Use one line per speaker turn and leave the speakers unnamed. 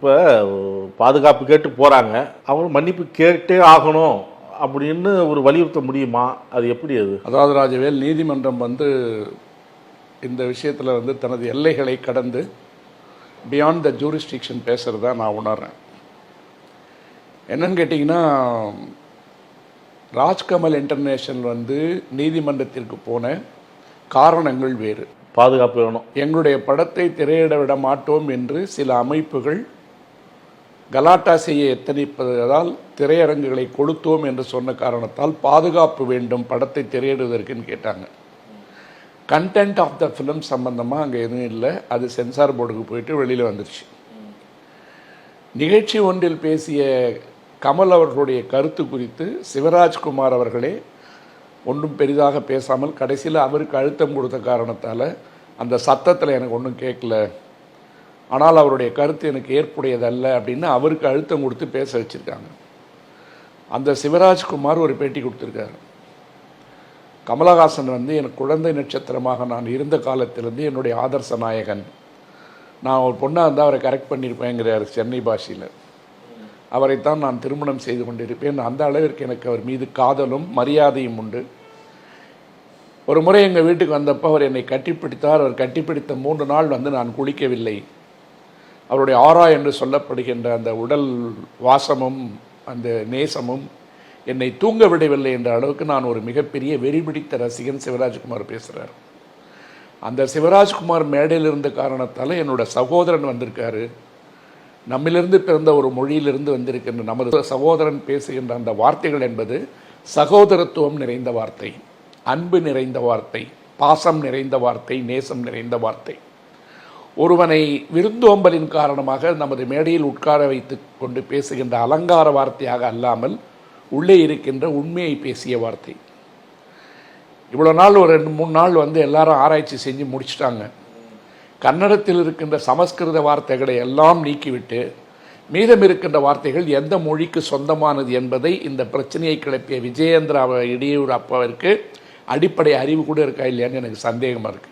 இப்போ பாதுகாப்பு கேட்டு போகிறாங்க, அவங்க மன்னிப்பு கேட்டே ஆகணும் அப்படின்னு ஒரு வலியுறுத்த முடியுமா? அது எப்படி?
அதாவது ராஜவேல், நீதிமன்றம் இந்த விஷயத்தில் தனது எல்லைகளை கடந்து பியாண்ட் த ஜூரிஸ்டிக்ஷன் பேசுகிறதா நான் உணர்றேன். என்னன்னு கேட்டிங்கன்னா, ராஜ்கமல் இன்டர்நேஷனல் நீதிமன்றத்திற்கு போன காரணங்கள் வேறு.
பாதுகாப்பு வேணும்,
எங்களுடைய படத்தை திரையிட விட மாட்டோம் என்று சில அமைப்புகள் கலாட்டா செய்ய எத்தனிப்பதால் திரையரங்குகளை கொடுத்தோம் என்று சொன்ன காரணத்தால் பாதுகாப்பு வேண்டும் படத்தை திரையிடுவதற்குன்னு கேட்டாங்க. கண்டென்ட் ஆஃப் த ஃபிலிம் சம்பந்தமாக அங்கே எதுவும் இல்லை, அது சென்சார் போர்டுக்கு போயிட்டு வெளியில் வந்துருச்சு. நிகழ்ச்சி ஒன்றில் பேசிய கமல் அவர்களுடைய கருத்து குறித்து சிவராஜ்குமார் அவர்களே ஒன்றும் பெரிதாக பேசாமல் கடைசியில் அவருக்கு அழுத்தம் கொடுத்த காரணத்தால் அந்த சத்தத்தில் எனக்கு ஒன்றும் கேட்கல, ஆனால் அவருடைய கருத்து எனக்கு ஏற்புடையதல்ல அப்படின்னு அவருக்கு அழுத்தம் கொடுத்து பேச வச்சுருக்காங்க. அந்த சிவராஜ்குமார் ஒரு பேட்டி கொடுத்துருக்காரு. கமலஹாசன் எனக்கு குழந்தை நட்சத்திரமாக நான் இருந்த காலத்திலிருந்து என்னுடைய ஆதர்ச நாயகன், நான் ஒரு பொண்ணாக இருந்தால் அவரை கரெக்ட் பண்ணியிருப்பேங்கிறார் சென்னை பாஷையில். அவரைத்தான் நான் திருமணம் செய்து கொண்டிருப்பேன். அந்த அளவிற்கு எனக்கு அவர் மீது காதலும் மரியாதையும் உண்டு. ஒரு முறை எங்கள் வீட்டுக்கு வந்தப்போ அவர் என்னை கட்டிப்பிடித்தார். அவர் கட்டிப்பிடித்த 3 நாள் நான் குளிக்கவில்லை. அவருடைய ஆரா என்று சொல்லப்படுகின்ற அந்த உடல் வாசமும் அந்த நேசமும் என்னை தூங்க விடவில்லை என்ற அளவுக்கு நான் ஒரு மிகப்பெரிய வெறிபிடித்த ரசிகன் சிவராஜ்குமார் பேசுகிறார். அந்த சிவராஜ்குமார் மேடையில் இருந்த காரணத்தால் என்னோட சகோதரன் வந்திருக்காரு, நம்மிலிருந்து பிறந்த ஒரு மொழியிலிருந்து வந்திருக்கின்ற நமது சகோதரன் பேசுகின்ற அந்த வார்த்தைகள் என்பது சகோதரத்துவம் நிறைந்த வார்த்தை, அன்பு நிறைந்த வார்த்தை, பாசம் நிறைந்த வார்த்தை, நேசம் நிறைந்த வார்த்தை. ஒருவனை விருந்தோம்பலின் காரணமாக நமது மேடையில் உட்கார வைத்து கொண்டு பேசுகின்ற அலங்கார வார்த்தையாக அல்லாமல் உள்ளே இருக்கின்ற உண்மையை பேசிய வார்த்தை. இவ்வளோ நாள் ஒரு 2-3 நாள் எல்லாரும் ஆராய்ச்சி செஞ்சு முடிச்சிட்டாங்க. கன்னடத்தில் இருக்கின்ற சமஸ்கிருத வார்த்தைகளை எல்லாம் நீக்கிவிட்டு மீதம் இருக்கின்ற வார்த்தைகள் எந்த மொழிக்கு சொந்தமானது என்பதை இந்த பிரச்சனையை கிளப்பிய விஜயேந்திர இடையூர் அப்பாவிற்கு அடிப்படை அறிவு கூட இருக்கா இல்லையான்னு எனக்கு சந்தேகமாக இருக்குது.